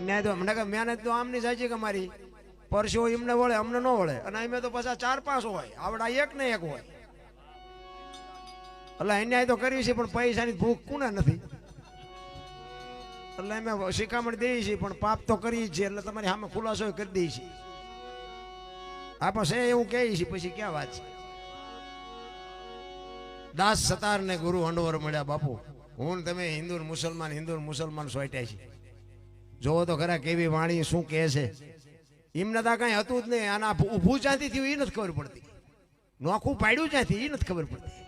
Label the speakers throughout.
Speaker 1: અન્યાય તો અમને મહેનત તો આમની જાય છે કે મારી પરસો એમને વળે અમને ન વળે, અને અમે તો પાછા 4-5 હોય, આવડા એક ને એક હોય. એટલે અન્યાય તો કરવી છે પણ પૈસાની ભૂખ કોને નથી. એટલે અમે શિખામણ દઈએ છીએ પણ પાપ તો કરીએ છીએ. એટલે તમારી સામે ખુલાસો કરી દઈએ છીએ. આપણે છે એવું કહીએ છીએ, પછી ક્યાં વાત છે. દાસ સતાર ને ગુરુ હંડોર મળ્યા બાપુ. હું તમે હિન્દુ મુસલમાન સોટ્યા છે. જોવો તો ખરા કેવી વાણી શું કહે છે. એમને તો કઈ હતું જ નહીં. આના ઊભું ક્યાંથી થયું એ નથી ખબર પડતી, નોખું પાડ્યું ક્યાંથી એ નથી ખબર પડતી.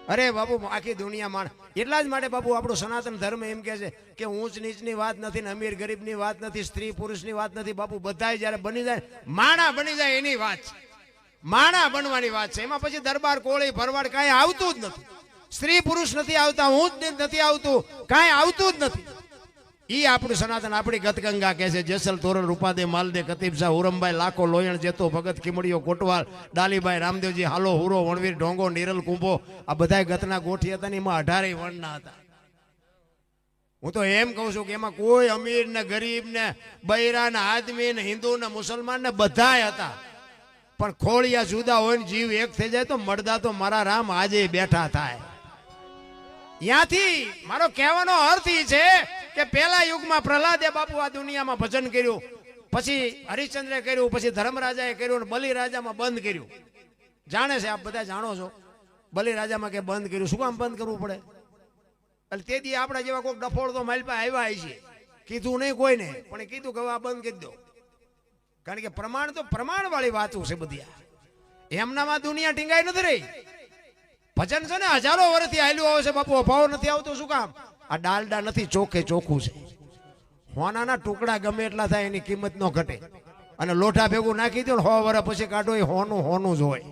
Speaker 1: અરે બાપુ આખી દુનિયા માણ. એટલા જ માટે બાપુ આપણો સનાતન ધર્મ એમ કહે છે કે ઊંચ નીચની વાત નથી ને અમીર ગરીબની વાત નથી, સ્ત્રી પુરુષની વાત નથી. બાપુ બધા જયારે બની જાય માણા બની જાય એની વાત છે, માણા બનવાની વાત છે. એમાં પછી દરબાર કોળી ભરવાડ કાંઈ આવતું જ નથી, સ્ત્રી પુરુષ નથી આવતા, ઊંચ નીચ નથી આવતું, કાંઈ આવતું જ નથી. ઈ આપણું સનાતન, આપણી ગતગંગા કહે છે. જેસલ તોરણ રૂપાદે માલદે કતીબ શાહ ઉરમભાઈ લાખો લોયણ જેતો ભગત ખીમડીઓ કોટવાલ ડાલીભાઈ રામદેવજી હાલો હુરો વણવીર ઢોંગો નિરલ કુંભો આ બધા ગતના ગોઠી હતા ને એમાં 18 વણના હતા. હું તો એમ કહું છું કે એમાં કોઈ અમીર ને ગરીબ ને બૈરા ને આદમી ને હિન્દુ ને મુસલમાન ને બધા હતા. પણ ખોળિયા જુદા હોય ને જીવ એક થઈ જાય તો મળદા તો મારા રામ આજે બેઠા થાય. ત્યાંથી મારો કહેવાનો અર્થ એ છે કે પહેલા યુગમાં પ્રહલાદે બાપુ આ દુનિયામાં ભજન કર્યું, પછી હરિશ્ચંદ્રે કર્યું, પછી ધર્મરાજાએ કર્યું, બલિરાજામાં બંધ કર્યું. જાણે છે, આપ બધા જાણો છો. બલિરાજામાં કે બંધ કર્યું, શું કામ બંધ કરવું પડે? એટલે તેથી આપણા જેવા કોઈ ડફોળ તો મારી પાસે આવ્યા છે, કીધું નહીં કોઈને, પણ કીધું કે આ બંધ કરી દો. કારણ કે પ્રમાણ તો પ્રમાણ વાળી વાતો છે બધી. એમનામાં દુનિયા ટીંગાઈ નથી રહી. ભજન છે ને હજારો વર્ષથી હાલ્યું આવે છે બાપુ, અભાવ નથી આવતો. શું કામ? આ ડાલડા નથી, ચોખ્ખે ચોખ્ખું છે. હોનાના ટુકડા ગમે એટલા થાય એની કિંમત ન ઘટે. અને લોઢા ભેગું નાખી દો ને 100 વર્ષ પછી કાઢો એ હોનું જ હોય.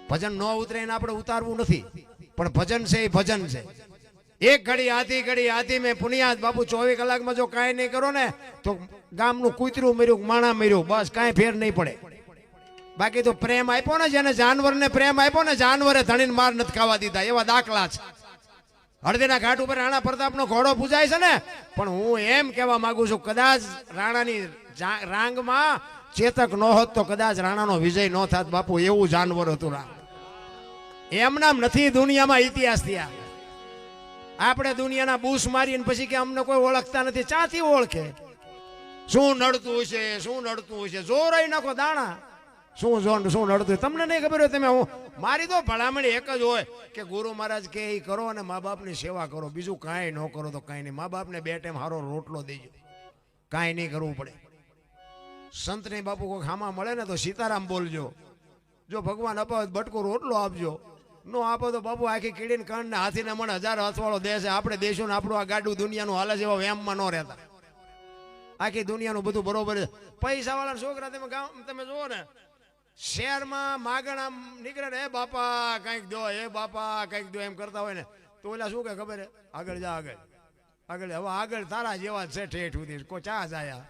Speaker 1: ભજન ન ઉતરે એને આપણે ઉતારવું નથી, પણ ભજન છે એ ભજન છે. એક ઘડી આધી મેં પુનિયાદ બાપુ 24 કલાકમાં જો કાંઈ નહીં કરો ને તો ગામનું કૂતરું મર્યું, માણા મર્યું, બસ કાંઈ ફેર નહીં પડે. બાકી તો પ્રેમ આપ્યો ને, જેને જાનવરને પ્રેમ આપ્યો ને, જાનવરે ધણીને માર નથી ખાવા દીધા, એવા દાખલા છે. હળદીના ઘાટ ઉપર રાણા પ્રતાપનો ઘોડો પૂજાય છે ને, પણ હું એમ કહેવા માંગુ છું કદાચ રાણાની રાંગમાં ચેતક ન હોત તો કદાચ રાણાનો વિજય ન થાત બાપુ. એવું જાનવર હતું રામ. એમનામ નથી દુનિયામાં ઇતિહાસ થયા. આપણે દુનિયાના બૂસ મારીને પછી કે અમને કોઈ ઓળખતા નથી. ચાથી ઓળખે? શું નડતું હશે, શું નડતું હશે? જોરાઈ નાખો દાણા. શું નડતું તમને નહીં ખબર હોય. તમે મારી તો ભલામણ એક જ હોય કે ગુરુ મહારાજ કે એ કરો અને મા બાપની સેવા કરો, બીજું કાંઈ ન કરો તો કાંઈ નહીં. મા બાપને 2 ટાઈમ સારો રોટલો દેજો, કાંઈ નહીં કરવું પડે. સંતને બાપુ કોઈ ખામાં મળે ને તો સીતારામ બોલજો. જો ભગવાન અપાવે બટકો રોટલો આપજો, નો આપો તો બાપુ આખી કીડીને કાંડ ને હાથીને મણ 1000 હાથવાળો દેશ છે. આપણે દેશું ને આપણું આ ગાડું દુનિયાનું હાલે છે, એવા વેમમાં ન રહેતા. આખી દુનિયાનું બધું બરોબર છે. પૈસા વાળા છોકરા તમે જુઓ ને, શહેરમાં માગણ આમ નીકળે ને, એ બાપા કંઈક દો, એ બાપા કંઈક દો એમ કરતા હોય ને, તો ઓલા શું કે ખબર? આગળ જા, આગળ. હવે આગળ તારા જેવા છે ઠેઠ સુધી. કોઈ ચા જાયા,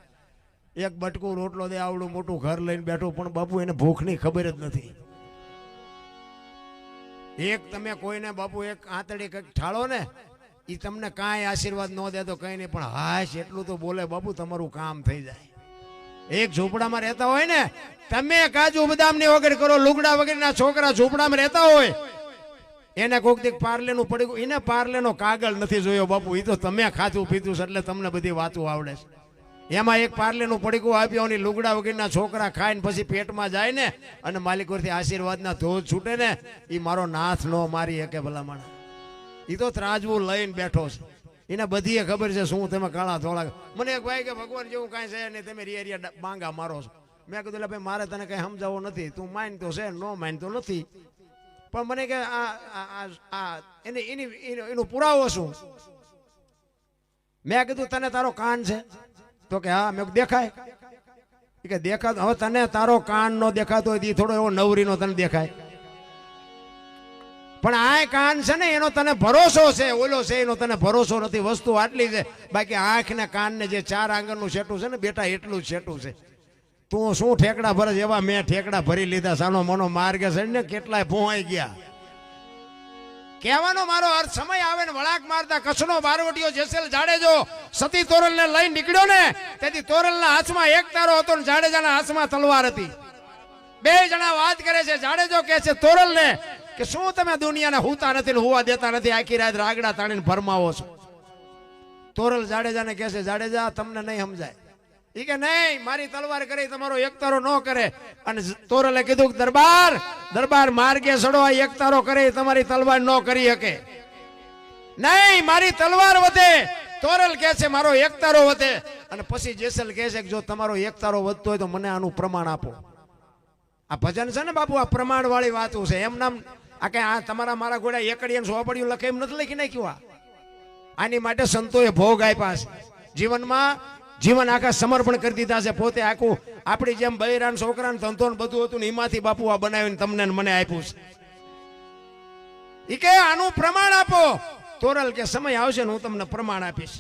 Speaker 1: એક બટકું રોટલો દે, આવડું મોટું ઘર લઈને બેઠું, પણ બાપુ એને ભૂખની ખબર જ નથી. એક તમે કોઈને બાપુ એક આંતળી કંઈક ઠાળો ને, એ તમને કાંઈ આશીર્વાદ ન દે તો કંઈ નહીં, પણ હાશ એટલું તો બોલે બાપુ, તમારું કામ થઈ જાય. એક ઝૂંપડામાં રહેતા હોય ને, તમે કાજુ બદામની વગર કરો, લુગડા વગરના છોકરા ઝૂંપડામાં રહેતા હોય, એને કોઈક દીક પાર્લેનું પડી ગયું, એને પાર્લેનો કાગળ નથી જોયો બાપુ. એ તો તમે ખાધું પીધું છે એટલે તમને બધી વાતો આવડે છે. એમાં એક પાર્લેનું પડીકું આપ્યું, લુગડા વગરના છોકરા ખાઈને પછી પેટમાં જાય ને, અને માલિક વરથી આશીર્વાદના ધોધ છૂટે ને, એ મારો નાથ નો મારી શકે ભલામણ. એ તો ત્રાજવું લઈને બેઠો છે, એને બધી ખબર છે શું તમે કાળા ધોળા. મને એક ભાઈ કે ભગવાન જેવું કાંઈ છે નહીં, તમે રિયરિયા બાંગા મારો છો. મેં કીધું એટલે ભાઈ મારે તને કંઈ સમજાવવો નથી, તું માન તો છે, નો માન તો નથી. પણ મને કે એનું પુરાવો શું? મેં કીધું તને તારો કાન છે? તો કે હા. મેં દેખાય? કે દેખાતો. હવે તને તારો કાન નો દેખાતો હોય થોડો એવો નવરીનો તને દેખાય, પણ આ કાન છે ને એનો તને ભરોસો છે, ઓલો છે એનો તને ભરોસો નથી. વસ્તુ આટલી છે. બાકી આંખ ને કાન ને જે 4 આંગળનું સેટું છે ને બેટા, એટલું જ સેટું છે. તું શું ઠેકડા ભરે? એવા મેં ઠેકડા ભરી લીધા, સાનો મનો માર્ગે છે ને, કેટલાય ભોંવાઈ ગયા. કહેવાનો મારો અર્થ સમય આવે ને વળાક મારતા કચ્છનો બારવટીયો જેસેલ જાડેજો સતી તોરલને લઈ નીકળ્યો ને તેથી તોરલના હાથમાં એક તારો હતો ને જાડેજાના હાથમાં તલવાર હતી. બે જણા વાત કરે છે. જાડેજો કહે છે તોરલને કે શું તમે દુનિયાને હુતા નથી ને હુવા દેતા નથી, આખી રાત રાગડા તાણીને ફરમાવો છો. તોરલ જાડેજાને કહે છે જાડેજા તમને નહીં સમજાય. ઈ કે નહીં, મારી તલવાર કરી તમારો એક તારો ન કરે. અને તોરલે કીધું દરબાર માર્ગે સડો, આ એક તારો કરે તમારી તલવાર ન કરી શકે. નહીં, મારી તલવાર વધે. તોરલ કહે છે મારો એક તારો વધે. અને પછી જેસલ કહે છે કે જો તમારો એક તારો વધતો હોય તો મને આનું પ્રમાણ આપો. આ ભજન છે ને બાપુ, આ પ્રમાણ વાળી વાતો છે. એમ નામ આ કઈ આ તમારા મારા ઘોડા એકડીએ સોપડીયું લખે એમ નથી લખી નાખ્યું. આની માટે સંતોએ ભોગ આપ્યા છે. જીવનમાં જીવન આખા સમર્પણ કરી દીધા છે. પોતે આખું આપણી જેમ બૈરાન છોકરાને ધંધો બધું હતું ને એમાંથી બાપુ આ બનાવીને તમને મને આપ્યું છે. ઈ કે આનું પ્રમાણ આપો. તોરલ કે સમય આવશે ને હું તમને પ્રમાણ આપીશ.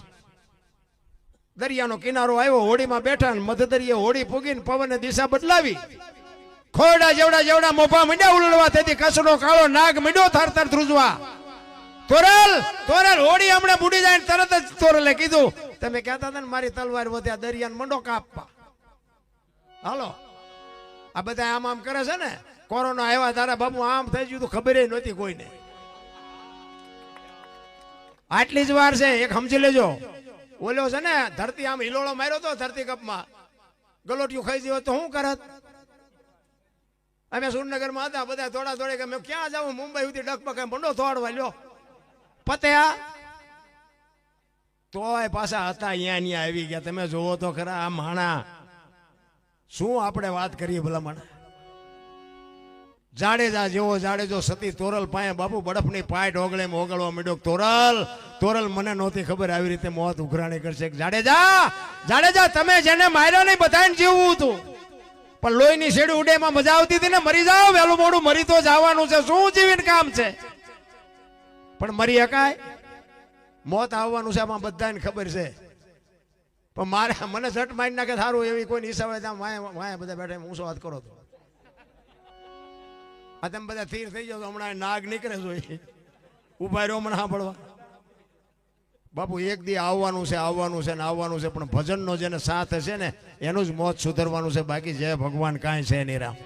Speaker 1: દરિયાનો કિનારો આવ્યો, હોડીમાં બેઠા ને મધદરિયે હોડી પૂગીને પવને દિશા બદલાવી. ખોરડા જેવડા મોભા મીંડ્યા ઉલળવા, તેથી કચ્છનો કાળો નાગ મીંડ્યો થરથર ધ્રુજવા. તોરલ હોડી હમણાં બુડી જાય તરત જ તોરલે કીધું તમે કહેતા હતા ને મારી તલવાર વધ્યા, દરિયાને મંડો કાપવા. હાલો, આ બધા આમ કરે છે ને. કોરોના આવ્યા તારા બાપુ આમ થઈ ગયું તો ખબર નહોતી કોઈને. આટલી જ વાર છે, એક સમજી લેજો. ઓલો છે ને ધરતી આમ હિલોળો માર્યો તો ધરતી કપમાં, ગલોટિયું ખાઈ ગયો તો શું કરત? અમે સુરનગરમાં હતા, બધા થોડા થોડે કે મેં ક્યાં જાઉં, મુંબઈ સુધી ડગપગ મંડો થોડવા લ્યો પત્યા. તોય પાછા હતા અહીંયા આવી ગયા. તમે જોવો તો ખરા આ માણા શું આપણે વાત કરીએ ભલામણ. જાડેજા જેવો જાડેજો સતી તોરલ પાએ બાપુ બડફની પાય ઢોગળે ઓગળવા માંડ્યો. તોરલ મને નહોતી ખબર આવી રીતે મોત ઉઘરાણી કરશે. જાડેજા તમે જેને માર્યો નહીં બધાને જીવવું હતું, પણ લોહીની શેડી ઉડેમાં મજા આવતી હતી ને. મરી જાઓ, વહેલું મોડું મરી તો જવાનું છે, શું જીવીને કામ છે. પણ મરી શકાય? મોત આવવાનું છે, આમાં બધાને ખબર છે. પણ મારે મને ઝટ મારી નાખે સારું એવી કોઈ હિસાબે વાયા બધા બેઠા હું વાત કરો તો આ તમે બધા થીર થઈ જાવ તો હમણાં નાગ નીકળે જોઈએ ઉભા રહ્યો મને સાંભળવા. બાપુ એક દી આવવાનું છે ને આવવાનું છે, પણ ભજનનો જેને સાથ હશે ને એનું જ મોત સુધરવાનું છે. બાકી જય ભગવાન કાંઈ છે નહીં. રામ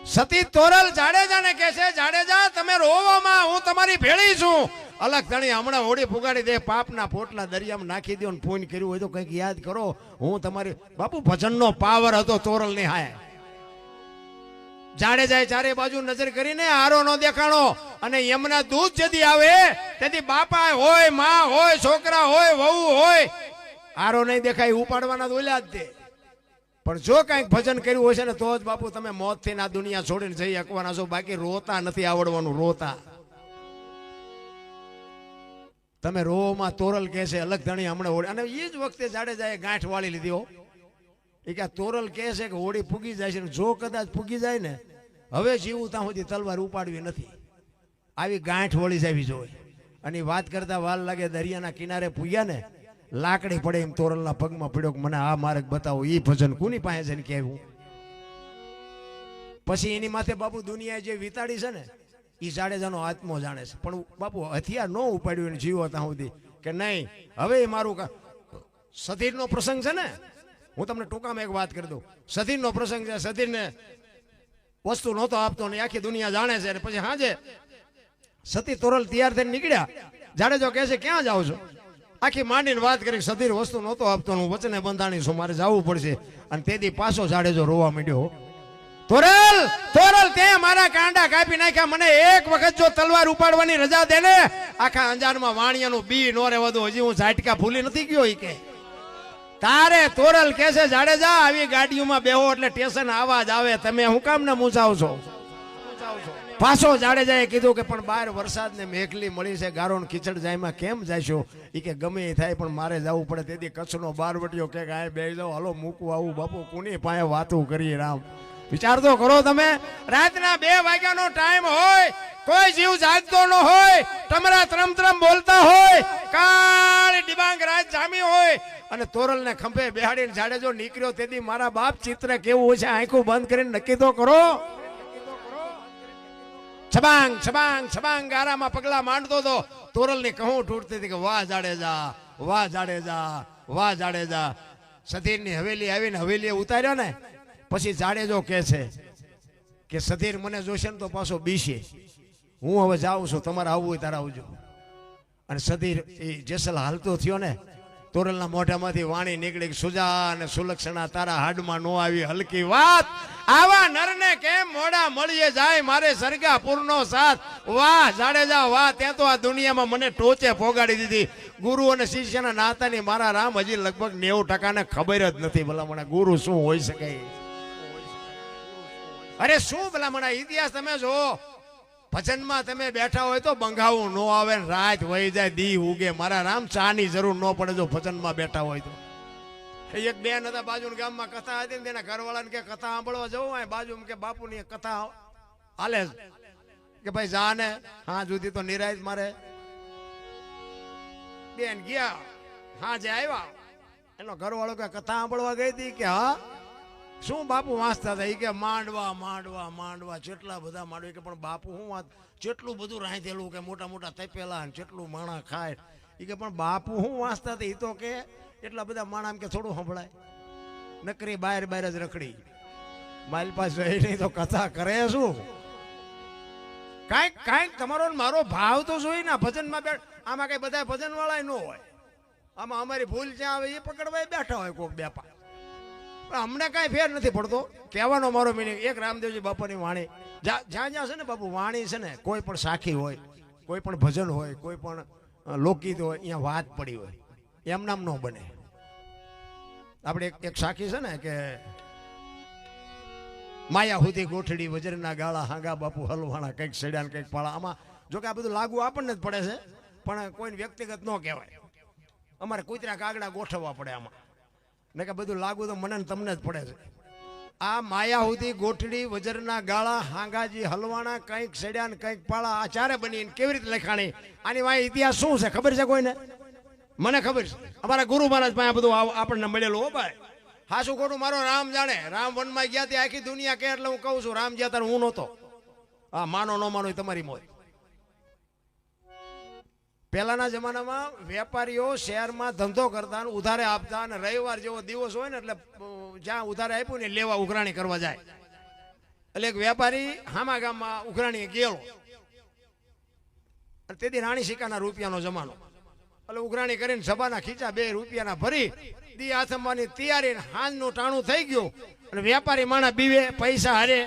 Speaker 1: સતી તોરલ જાડેજાને કહે છે જાડેજા તમે રોવામાં, હું તમારી ભેળી છું. અલગ ધણી હમણાં હોડી ફુગાડી દે, પાપના પોટલા દરિયામાં નાખી દો ને ફોન કર્યું હોય તો કંઈક યાદ કરો. હું તમારી બાપુ ભજનનો પાવર હતો તોરલ ની હાય. જાડેજાએ ચારે બાજુ નજર કરીને હારો નો દેખાણો. અને યમના દૂધ જદી આવે તેથી બાપા હોય, માં હોય, છોકરા હોય, વહુ હોય, હારો નહીં દેખાય ઉપાડવાના દોલ્યા જ દે. પણ જો કઈક ભજન કર્યું હોય છે ને તો જ બાપુ તમે મોત થી આ દુનિયા છોડીને જઈ શકવાના છો. બાકી રોતા નથી આવડવાનું. રોતા તમે રોમાં તોરલ કહે છે અલગ ધણી હમણાં હોડી. અને એ જ વખતે જાડેજાએ ગાંઠ વાળી લીધી. હો એ કે તોરલ કહે છે કે હોડી ફૂગી જાય છે, જો કદાચ ફૂગી જાય ને હવે જીવું ત્યાં સુધી તલવાર ઉપાડવી નથી. આવી ગાંઠ વળી જાવી જોઈએ. અને વાત કરતા વાર લાગે, દરિયાના કિનારે પૂગ્યા ને લાકડી પડે એમ તોરલના પગમાં પડ્યો કે મને આ માર્ગ બતાવો. એ ભજન કોની પાસે છે ને કહેવું. પછી એની માથે બાપુ દુનિયાએ જે વિતાડી છે ને એ જાડેજાનો આત્મો જાણે છે. પણ બાપુ હથિયાર ન ઉપાડ્યું એને જીવો ત્યાં સુધી કે નહીં હવે મારું સધીરનો પ્રસંગ છે ને. હું તમને ટૂંકામાં એક વાત કરી દઉં. સધીરનો પ્રસંગ છે. સધીરને વસ્તુ નહોતો આપતો ને આખી દુનિયા જાણે છે. પછી હાજે સતી તોરલ તૈયાર થઈને નીકળ્યા. જાડેજો કહે છે ક્યાં જાઓ છો? આખી માંડીને વાત કરી સધીર વસ્તુ નહોતો આપતો, હું વચને બંધાણી છું, મારે જવું પડશે. અને તેથી પાછો જાડેજો રોવા માંડ્યો. તોરલ તે મારા કાંડા કાપી નાખ્યા. મને એક વખત જો તલવાર ઉપાડવાની રજા દે ને આખા અંજારમાં વાણિયાનું બી નો રહેવા દો. હજી હું ઝાટકા ભૂલી નથી ગયો. ઈ કે તારે તોરલ કે છે જાડેજા આવી ગાડીઓમાં બેહો એટલે સ્ટેશન આવાજ આવે, તમે હું કામ ને મૂંઝાવ છો? પાછો જાડેજાએ કીધું કે પણ બહાર વરસાદ ને મેઘલી મળી છે, ગારો ને કીચડ જાયમાં કેમ જાયશો? એ કે ગમે એ થાય પણ મારે જવું પડે. તેથી કચ્છનો બારવટીયો કે આ બે જાઓ, હાલો મૂકવું આવું. બાપુ કોની પાસે વાતું કરીએ? રામ વિચાર તો કરો તમે. રાતના 2 વાગ્યાનો ટાઈમ હોય, કોઈ જીવ જાગતો ન હોય, તમારા ત્રમ બોલતા હોય, કાળી ડિબાંગ રાત જામી હોય અને તોરલને ખંભે બેહાડીને જાડેજો નીકળ્યો. તેથી મારા બાપ ચિત્ર કેવું હોય છે આંખો બંધ કરીને નક્કી તો કરો. છબાંગ છબાંગ છબાંગ ગારામાં પગલા માંડતો હતો. તોરલની કહું તૂટતી હતી કે વાહ જાડેજા, વાહ જાડેજા, વાહ જાડેજા. સધીરની હવેલી આવીને હવેલીએ ઉતાર્યો ને પછી જાડેજો કહે છે કે સધીર મને જોશે ને તો પાછો બીશે, હું હવે જાઉં છું, તમારે આવવું હોય તારે આવજો. અને સધીર એ જેસલ હાલતો થયો ને તોરલના મોઢામાંથી વાણી નીકળી, સુજા અને સુલક્ષણા તારા હાડમાં નો આવી હલકી વાત. આવા નરને કેમ મોડા મળીએ જાય મારે સરગાપુરનો સાથ. વાહ જાડેજા વાહ, ત્યાં તો આ દુનિયામાં મને ટોચે પોગાડી દીધી. ગુરુ અને શિષ્યના નાતાની મારા રામ હજી લગભગ 90% ખબર જ નથી ભલામણા ગુરુ શું હોઈ શકે. અરે શું ભલામણા ઇતિહાસ તમે જો, ભજનમાં તમે બેઠા હોય તો બંગાવું ન આવે, રાત વહી જાય, દી ઉગે. મારા રામ ચાની જરૂર ન પડે જો ભજનમાં બેઠા હોય તો. એક બેન હતા બાજુના ગામમાં, કથા હતી ને તેના ઘરવાળાને કે કથા સાંભળવા જવું હોય બાજુ કે બાપુની કથા હાલે કે ભાઈ જા ને, હા જુદી તો નિરાય મારે. બેન ગયા, હા જે આવ્યા એનો ઘરવાળો કે કથા સાંભળવા ગઈ હતી કે હા શું બાપુ વાંચતા હતા? એ કે માંડવા માંડવા માંડવા, જેટલા બધા માંડવા. કે પણ બાપુ હું વાત, જેટલું બધું રાંધેલું કે મોટા મોટા તપેલા ને જેટલું માણા ખાય. એ કે પણ બાપુ હું વાંચતા હતા? એ તો કે એટલા બધા માણા કે થોડું સંભળાય, નકરી બહાર બહાર જ રખડી. મારી પાસે રહી નહીં તો કથા કરે શું? કાંઈક કાંઈક તમારો મારો ભાવ તો જોઈ ને ભજનમાં બેઠ. આમાં કઈ બધા ભજન વાળા ન હોય, આમાં અમારી ભૂલ જ્યાં આવે એ પકડવા બેઠા હોય કોક બેપા. અમને કાંઈ ફેર નથી પડતો. કહેવાનો મારો મિનિંગ એક રામદેવજી બાપાની વાણી જ્યાં જ્યાં છે ને બાપુ વાણી છે ને, કોઈ પણ સાખી હોય, કોઈ પણ ભજન હોય, કોઈ પણ લોકગીત હોય, અહીંયા વાત પડી હોય એમ નામ ન બને. આપણે એક સાખી છે ને કે માયા હુધી ગોઠડી વજરના ગાળા હાંગા બાપુ હલવાણા, કંઈક સડ્યા કંઈક પાળા. આમાં જોકે આ બધું લાગુ આપણને જ પડે છે પણ કોઈ વ્યક્તિગત ન કહેવાય. અમારે કૂતરા કાગડા ગોઠવવા પડે આમાં, ને કે બધું લાગુ તો મને તમને જ પડે છે. આ માયા હુધી ગોઠડી વજરના ગાળા હાંગાજી હલવાણા, કંઈક સડ્યા ને કંઈક પાળા. આ ચારે બની કેવી રીતે લખાણી? આની વાય ઇતિહાસ શું છે ખબર છે કોઈને? મને ખબર છે, અમારા ગુરુ મહારાજ પાસે બધું આપણને મળેલું. હો ભાઈ, હાસું ખોટું મારો રામ જાણે. રામ વનમાં ગયા ત્યાં આખી દુનિયા કે એટલે હું કહું છું રામ ગયા ત્યારે હું નહોતો. હા માનો ન માનો તમારી મોજ. પહેલાના જમાનામાં વેપારીઓ શહેરમાં ધંધો કરતા, ઉધારે આપતા, અને રવિવાર જેવો દિવસ હોય ને એટલે જ્યાં ઉધારે આપ્યું ને લેવા ઉઘરાણી કરવા જાય. એટલે એક વેપારી હામા ગામમાં ઉઘરાણી ગયેલો. તેથી રાણી સિક્કાના રૂપિયાનો જમાનો. એટલે ઉઘરાણી કરીને સભાના ખીચા 2 રૂપિયાના ભરી દી આથમવાની તૈયારી. હાંજનું ટાણું થઈ ગયું અને વેપારી માણા બીવે પૈસા હારે.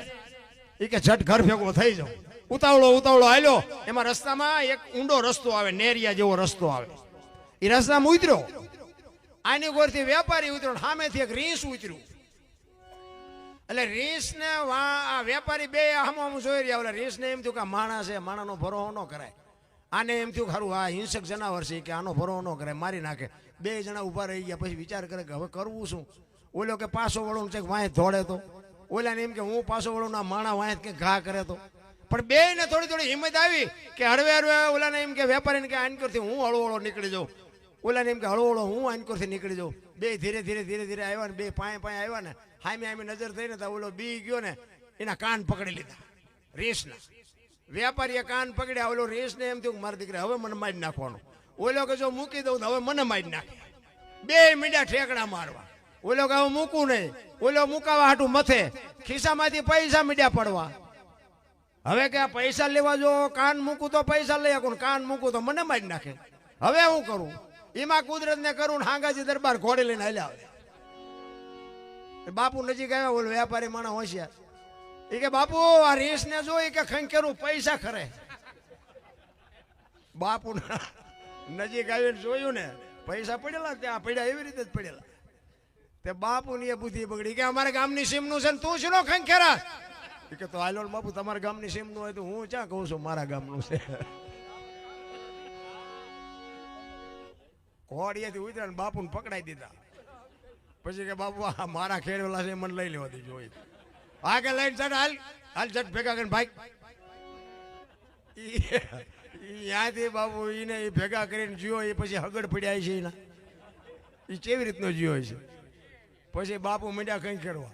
Speaker 1: એ કે ઝટ ઘર ભેગો થઈ જાવ. ઉતાવળો ઉતાવળો હાલ્યો. એમાં રસ્તામાં એક ઊંડો રસ્તો આવે, નેરિયા જેવો રસ્તો આવે. એ રસ્તામાં ઉતર્યો. આની ગોરથી વેપારી ઉતર્યો, સામેથી એક રીંસ ઉતર્યું. એટલે રીંસ ને આ વેપારી બે આમ જોઈ રહ્યા. એટલે રીંસ ને એમ થયું કે માણસ છે, માણાનો ભરોહો ન કરાય. આને એમ થયું ખરું આ હિંસક જનાવર છે કે આનો ભરોહો ન કરાય, મારી નાખે. 2 જણા ઉભા રહી ગયા. પછી વિચાર કરે કે હવે કરવું શું? ઓલો કે પાછો વળું છે વાંય ધોડે તો, ઓલાને એમ કે હું પાછો વળું ના માણા વાંય કે ઘા કરે તો. પણ બે ને થોડી થોડી હિંમત આવી કે હળવે હળવે ઓલાને એમ કે વેપારીને કે આનકરથી હું હળવો નીકળી જાઉં. ઓલાને એમ કે હળવો હું આનકરથી નીકળી જાઉં. બે ધીરે ધીરે ધીરે ધીરે આવ્યા ને, બે પાએ પાએ આવ્યા ને, હામી હામી નજર થઈને તો ઓલો બી ગયો ને, એના કાન પકડી લીધા રેસના. વેપારીએ કાન પકડ્યા. ઓલો રેસને એમ થયું મારા દીકરા હવે મને મારી નાખવાનો. ઓલો કે જો મૂકી દઉં તો હવે મને મારી નાખે. 2 મીંડા ઠેકડા મારવા. ઓલો કે હવે મૂકું નહીં. ઓલો મુકાવા હાટું મથે ખિસ્સામાંથી પૈસા મીંડા પડવા. હવે કે પૈસા લેવા જો કાન મૂકું તો પૈસા લઈ શકું, કાન મૂકું તો મને મારી નાખે. હવે હું કરું? એમાં કુદરત ને કરું. હાંગાજી દરબાર ઘોડે લઈને હાલ્યા આવે. બાપુ નજીક આવ્યા. ઓલો વેપારી માણસ હોશિયાર. એ કે બાપુ આ રીસ ને જોઈ કે ખંખેરું પૈસા ખરે. બાપુ નજીક આવીને જોયું ને પૈસા પડેલા ત્યાં પડ્યા, એવી રીતે જ પડેલા. તે બાપુ ની એ બુદ્ધિ બગડી કે અમારા ગામની સીમ નું છે ને તું શું ખંખેરા? કે તો હાલો બાપુ તમારા ગામની સીમ નું હોય તો હું ક્યાં કહું છું મારા ગામનું છે. ઘોડીએથી ઉતર્યા ને બાપુને પકડાઈ દીધા. પછી કે બાપુ આ મારા ખેડવેલા છે મને લઈ લેવા દીધો. આગળ લઈને ચડ હાલ હાલ ચટ ભેગા કરીને ભાઈ. ત્યાંથી બાપુ એને ભેગા કરીને જીવો. એ પછી હગડ પડ્યા છે એના. એ કેવી રીતનો જીવો છે? પછી બાપુ મીંડા કંઈ ખેડવા.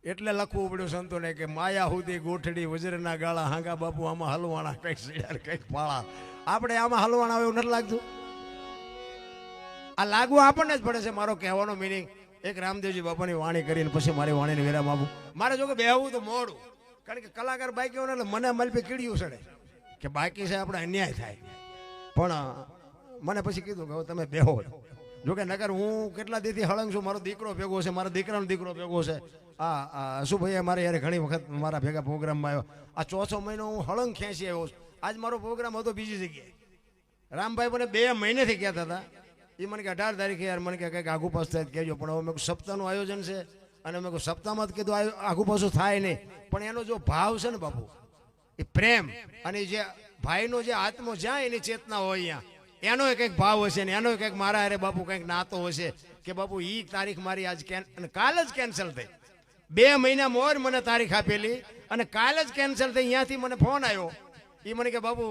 Speaker 1: એટલે લખવું પડ્યું સંતોને કે માયા હુદી ગોઠડી વજરના ગાળા હાંગા બાપુ આમાં હલવાણા કંઈક શિયાર કંઈક પાળા. આપણે આમાં હલવાણા આવે એવું નથી લાગતું? આ લાગવું આપણને જ પડે છે. મારો કહેવાનો મિનિંગ એક રામદેવજી બાપાની વાણી કરીને પછી મારી વાણીને વિરામ આપું. મારે જો કે બેહવું તો મોડું, કારણ કે કલાકાર બાકી હોય ને એટલે મને મલપી કીડ્યું ચડે કે બાકી છે આપણે અન્યાય થાય. પણ મને પછી કીધું કે હવે તમે બેહો. જોકે નગર હું કેટલા દીથી હળંગ છું. મારો દીકરો ભેગો છે, મારા દીકરાનો દીકરો ભેગો છે. શું ભાઈ મારે યાર ઘણી વખત મારા ભેગા પ્રોગ્રામમાં આવ્યો. આ ચોથો મહિનો હું હળંગ ખેંચી આવ્યો છું. આજ મારો પ્રોગ્રામ હતો બીજી જગ્યાએ. રામભાઈ મને 2 મહિનેથી કહેતા હતા. એ મને કે 18 તારીખે યાર મને કે કંઈક આગુ પાછું થાય કહેજો. પણ હવે મેં સપ્તાહનું આયોજન છે અને મેં સપ્તાહમાં જ કીધું આગુ પાછું થાય નહીં. પણ એનો જો ભાવ છે ને બાપુ, એ પ્રેમ અને જે ભાઈનો જે આત્મો જ્યાં એની ચેતના હોય અહીંયા, એનો કંઈક ભાવ હશે ને એનો કંઈક મારા અરે બાપુ કંઈક નાતો હશે કે બાપુ એ તારીખ મારી આજ અને કાલ જ કેન્સલ થઈ. 2 મહિના મોર મને તારીખ આપેલી અને કાલ જ કેન્સલ થઈ. અહીંયાથી મને ફોન આવ્યો. એ મને કે બાપુ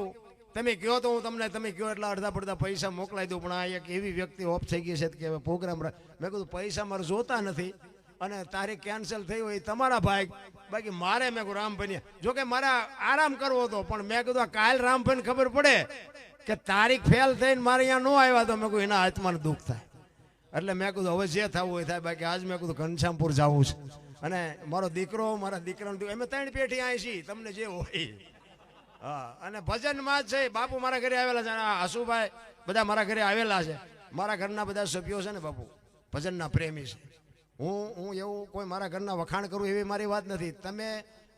Speaker 1: તમે કહો તો હું તમને, તમે કહો એટલા અડધા પડધા પૈસા મોકલાઈ દઉં. પણ આ એક એવી વ્યક્તિ ઓફ થઈ ગઈ છે કે પ્રોગ્રામ. મેં કીધું પૈસા મારે જોતા નથી અને તારીખ કેન્સલ થઈ હોય તમારા ભાઈ, બાકી મારે મેં કહું રામભાઈ જો કે મારે આરામ કરવો હતો. પણ મેં કીધું કાલ રામભાઈને ખબર પડે કે તારીખ ફેલ થઈને મારે અહીંયા ન આવ્યા તો મેં કહું એના આત્માને દુઃખ થાય. એટલે મેં કીધું હવે જે થવું હોય થાય. બાકી આજ મેં કીધું ઘનશ્યામપુર જવું છે અને મારો દીકરો, મારા દીકરાનો અમે 3 પેઢી અહીં છીએ, તમને જે હોય. હા, અને ભજનમાં જ છે. બાપુ મારા ઘરે આવેલા છે, હસુભાઈ બધા મારા ઘરે આવેલા છે. મારા ઘરના બધા સભ્યો છે ને બાપુ ભજનના પ્રેમી છે. હું એવું કોઈ મારા ઘરના વખાણ કરું એવી મારી વાત નથી. તમે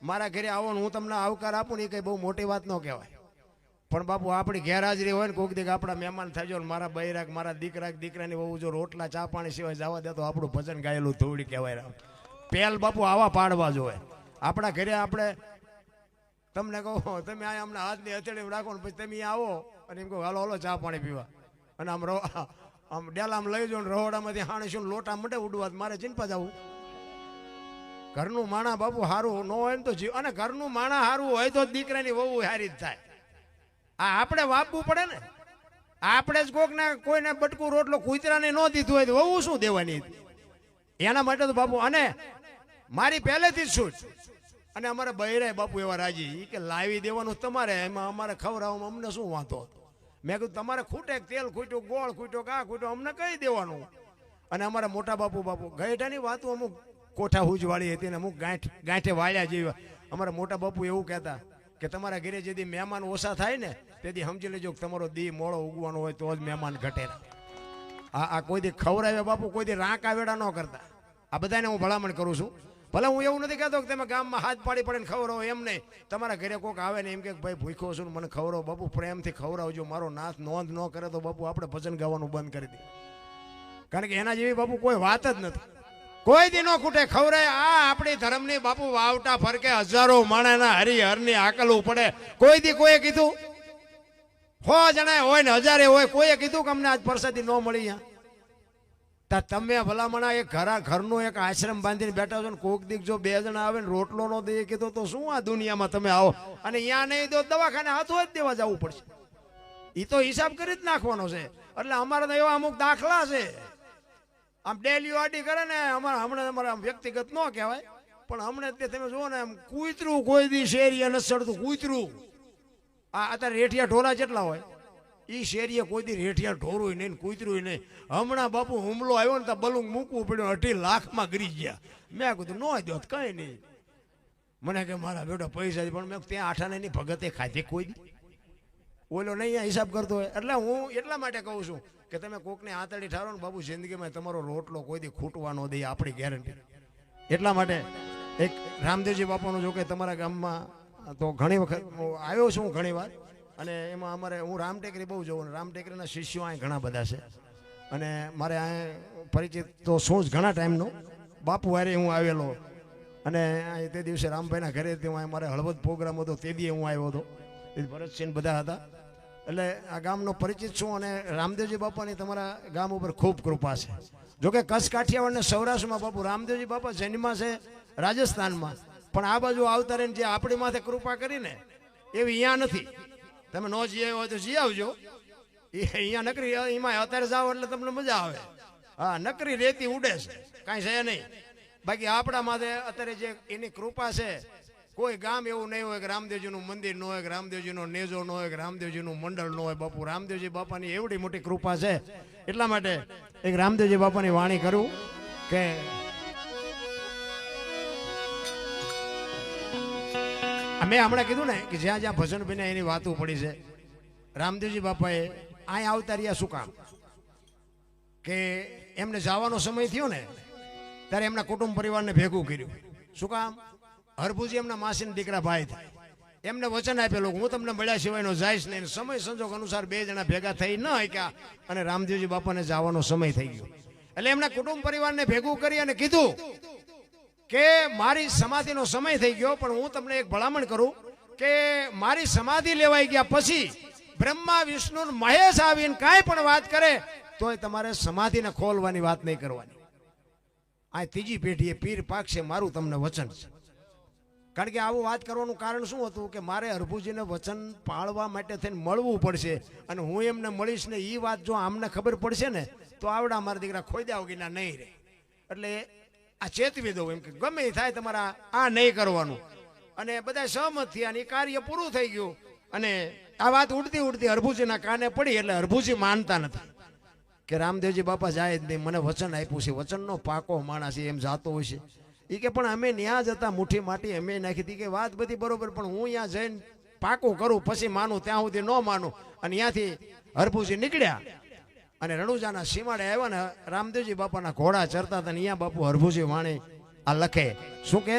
Speaker 1: મારા ઘરે આવો ને હું તમને આવકાર આપું ને એ કંઈ બહુ મોટી વાત ન કહેવાય. પણ બાપુ આપણી ગેરહાજરી હોય ને કોઈક દીક આપણા મહેમાન થાય જો, મારા બૈરાક, મારા દીકરાની બહુ જો રોટલા ચા પાણી સિવાય જવા દે તો આપણું ભજન ગાયેલું થોડી કહેવાય. પહેલ બાપુ આવા પાડવા જોઈએ આપણા ઘરે. આપણે તમને કહો તમે આ અમને હાથની હથેળી રાખો ને પછી તમે આવો અને એમ કહો હાલો હાલો ચા પાણી પીવા અને આમ ડેલામાં લઈ જાઓ ને રહોડામાંથી હાણીશું લોટા મંડે ઉડવા, મારે ચિંતા જવું. ઘરનું માણા બાપુ સારું ન હોય ને તો જીવ, અને ઘરનું માણા સારું હોય તો દીકરાની વહુ સારી જ થાય. આ આપણે વાપવું પડે ને. આપણે જ કોઈને બટકું રોટલો કૂતરાને ન દીધું હોય તો વહુ શું દેવાની? એના માટે તો બાપુ, અને મારી પહેલેથી જ છૂટ. અને અમારા બૈરાય બાપુ એવા રાજી કે લાવી દેવાનું તમારે, એમાં અમારે ખવડાવવામાં અમને શું વાંધો. મેં કીધું તમારે ખૂટે તેલ ખૂટ્યું, ગોળ ખૂટ્યો, કા ખૂટ્યો, અમને કહી દેવાનું. અને અમારા મોટા બાપુ ગઈઢાની વાતો અમુક કોઠા હુજવાળી હતી ને અમુક ગાંઠે વાળ્યા જેવી. અમારા મોટા બાપુ એવું કહેતા કે તમારા ઘરે જેથી મહેમાન ઓછા થાય ને તેથી સમજી લેજો કે તમારો દી મોળો ઉગવાનો હોય તો જ મહેમાન ઘટે. આ કોઈ દી ખવડાવે બાપુ, કોઈ દી રાંક આવેડા ન કરતા. આ બધાને હું ભલામણ કરું છું. ભલે હું એવું નથી કહેતો કે તમે ગામમાં હાથ પાડી પડે ને ખવડાવો, એમ નહીં. તમારા ઘરે કોઈક આવે ને એમ કે ભાઈ ભૂખ્યો છું મને ખવડાવો, બાપુ પ્રેમથી ખવડાવજો. મારો નાથ નોંધ ન કરે તો બાપુ આપણે ભજન ગાવાનું બંધ કરી દઈએ. કારણ કે એના જેવી બાપુ કોઈ વાત જ નથી. કોઈ દી નો ખૂટે ખવડાય. આ આપણી ધર્મની બાપુ વાવટા ફરકે હજારો માણસના હરિહરની આકલવું પડે. કોઈ દી કોઈએ કીધું 100 જણા હોય ને 1000 હોય, કોઈએ કીધું કે અમને આજ પ્રસાદી ન મળી? તમે ભલામણા એક ઘરનો એક આશ્રમ બાંધીને બેઠા છો ને કોઈક દીક જો 2 જણા આવે ને રોટલો નો દઈએ કીધું તો શું આ દુનિયામાં તમે આવો? અને અહીંયા નહીં દો દવાખાને હાથો જ દેવા જવું પડશે. એ તો હિસાબ કરી જ નાખવાનો છે. એટલે અમારા એવા અમુક દાખલા છે. આમ ડેલી આડી કરે ને હમણાં અમારા વ્યક્તિગત ન કહેવાય પણ હમણાં તે તમે જુઓ ને એમ કૂતરું કોઈ દી શેરીએ નથી ચડતું. કૂતરું આ અત્યારે રેઠિયા ઢોરા જેટલા હોય એ શેરીએ કોઈ દી રેઠિયા ઢોરું નહીં, કૂતરું નહીં. હમણાં બાપુ હુમલો આવ્યો ને તો બલુંગ મૂકવું પડ્યું, 2.5 લાખમાં ગરી ગયા. મેં કીધું ન દો કઈ નહીં. મને કે મારા બેટા પૈસા પણ મેં ત્યાં આઠાની ભગતે ખાધી કોઈ દી ઓલો નહીં હિસાબ કરતો હોય. એટલે હું એટલા માટે કહું છું કે તમે કોકને આતડી ઠારો ને બાબુ જિંદગીમાં તમારો રોટલો કોઈ દી ખૂટવા ન દે, આપણી ગેરંટી. એટલા માટે એક રામદેવજી બાપાનું જો કે તમારા ગામમાં તો ઘણી વખત આવ્યો છું ઘણી વાર. અને એમાં અમારે હું રામટેકરી બહુ જોઉં. રામટેકરીના શિષ્યો અહીં ઘણા બધા છે અને મારે અહીં પરિચિત તો શું જ ઘણા ટાઈમનો બાપુ હારે હું આવેલો. અને તે દિવસે રામભાઈના ઘરે મારે હળવદ પ્રોગ્રામ હતો તે દી હું આવ્યો હતો. ભરતસિંહ બધા હતા. એટલે આ ગામનો પરિચિત છું. અને રામદેવજી બાપાની તમારા ગામ ઉપર ખૂબ કૃપા છે. જોકે કચ્છ કાઠિયાવાડ ને સૌરાષ્ટ્રમાં બાપુ રામદેવજી બાપા જન્મા છે રાજસ્થાનમાં, પણ આ બાજુ આવતા રહીને જે આપણી માથે કૃપા કરીને એવી અહીંયા નથી. તમે ન જઈ હોય તો જઈ આવજો. અહીંયા નકરી એમાં અત્યારે જાઓ એટલે તમને મજા આવે. હા, નકરી રેતી ઉડે છે, કાંઈ છે નહીં. બાકી આપણા માથે અત્યારે જે એની કૃપા છે, કોઈ ગામ એવું નહીં હોય કે રામદેવજીનું મંદિર ન હોય, કે રામદેવજીનો નેજો ન હોય, કે રામદેવજીનું મંડળ ન હોય. બાપુ રામદેવજી બાપાની એવડી મોટી કૃપા છે. એટલા માટે એક રામદેવજી બાપાની વાણી કરું કે મેં હમણાં કીધું ને કે જ્યાં જ્યાં ભજન બન્યા એની વાતો પડી છે. રામદેવજી બાપાએ અહીંયા આવતા રહ્યા શું કામ? કે એમને જવાનો સમય થયો ને ત્યારે એમના કુટુંબ પરિવારને ભેગું કર્યું. શું કામ? હરભુજી એમના માસીના દીકરા ભાઈ થાય. એમને વચન આપેલું હું તમને મળ્યા સિવાયનો જઈશ નહીં. સમય સંજોગ અનુસાર બે જણા ભેગા થઈ ન શક્યા અને રામદેવજી બાપાને જવાનો સમય થઈ ગયો. એટલે એમના કુટુંબ પરિવારને ભેગું કરી અને કીધું કે મારી સમાધિનો સમય થઈ ગયો, પણ હું તમને એક ભલામણ કરું કે મારી સમાધિ લેવાઈ ગયા પછી બ્રહ્મા વિષ્ણુ મહેશ આવીને કાંઈ પણ વાત કરે તોય તમારે સમાધિને ખોલવાની વાત નહીં કરવાની. આ ત્રીજી પેઢીએ પીર પાકશે, મારું તમને વચન છે. કારણ કે આવું વાત કરવાનું કારણ શું હતું કે મારે હરભુજીને વચન પાળવા માટે થઈને મળવું પડશે, અને હું એમને મળીશ ને એ વાત જો આમને ખબર પડશે ને તો આવડા મારા દીકરા ખોદ્યા વગરના નહીં રહે. એટલે આ ચેતવી દઉં એમ કે ગમે એ થાય તમારા આ નહીં કરવાનું. અને બધા સહમત થયા અને એ કાર્ય પૂરું થઈ ગયું. અને આ વાત ઉડતી ઉડતી હરભુજીના કાને પડી એટલે હરભુજી માનતા નથી કે રામદેવજી બાપા જાય જ નહીં, મને વચન આપ્યું છે, વચનનો પાકો માણસ એમ જાતો હોય છે. એ કે પણ અમે ન્યા જતા મુઠ્ઠી માટી અમે નાખી હતી કે વાત બધી બરોબર, પણ હું ત્યાં જઈને પાકું કરું પછી માનું, ત્યાં સુધી ન માનું. અને ત્યાંથી હરભુજી નીકળ્યા અને રણુજાના સીમાડે આવ્યા ને રામદેવજી બાપાના ઘોડા ચરતા હતા. અહીંયા બાપુ હરભુજી વાણી આ લખે શું કે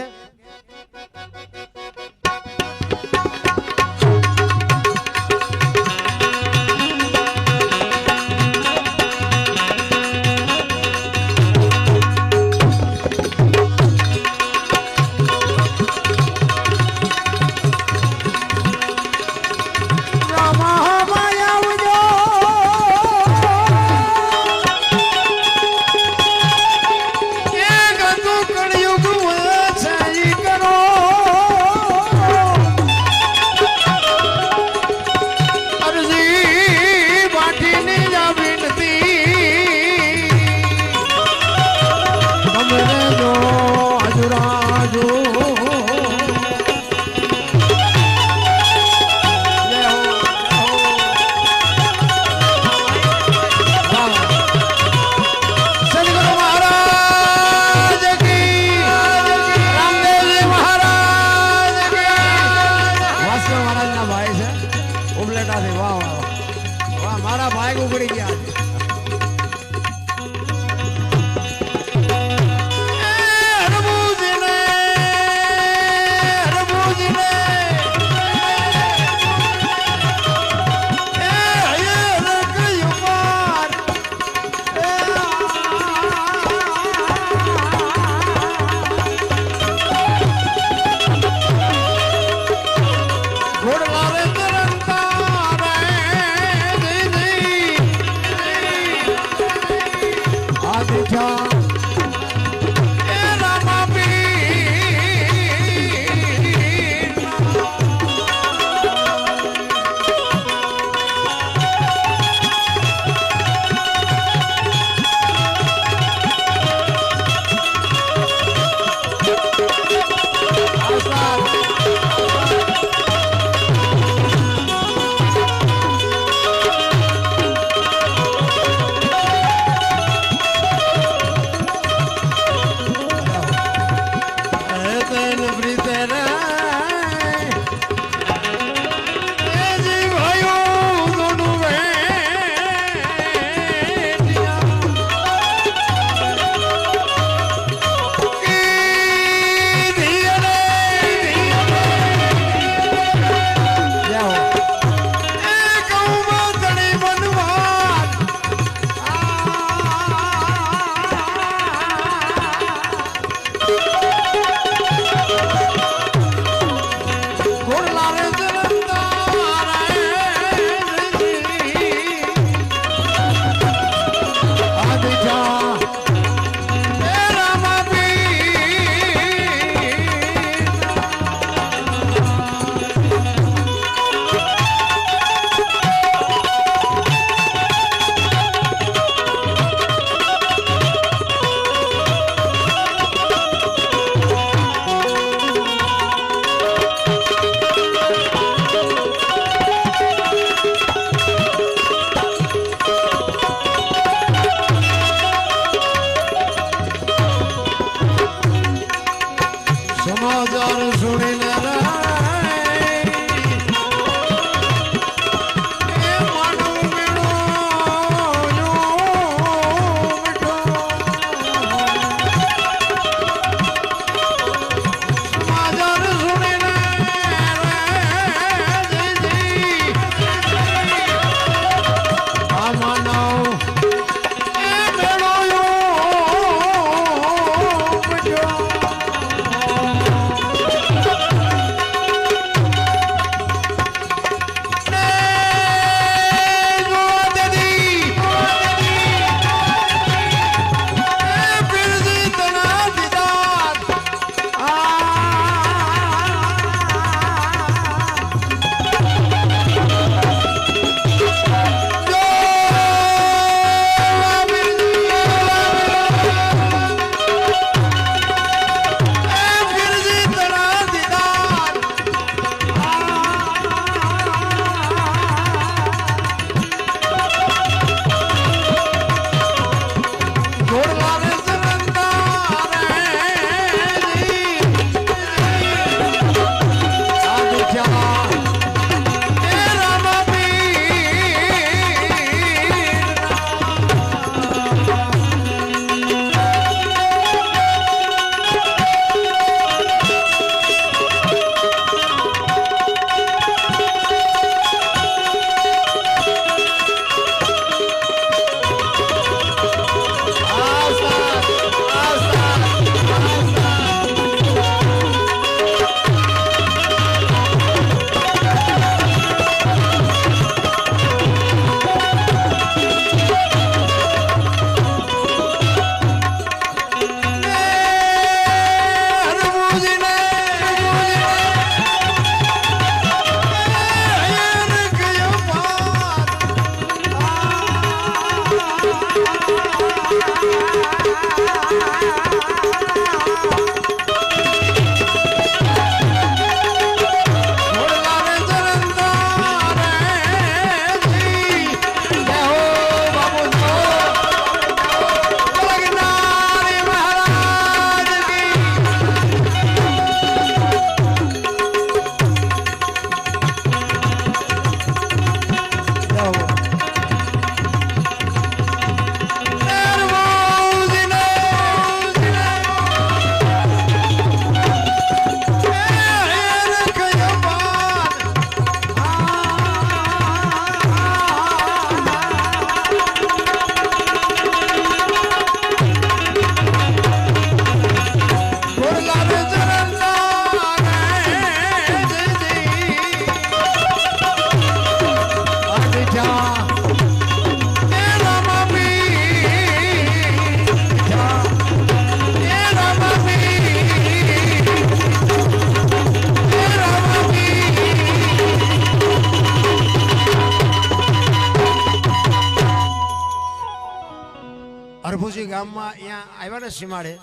Speaker 1: હરભુજી ગામમાં અહીંયા આવ્યા ને સીમાડે,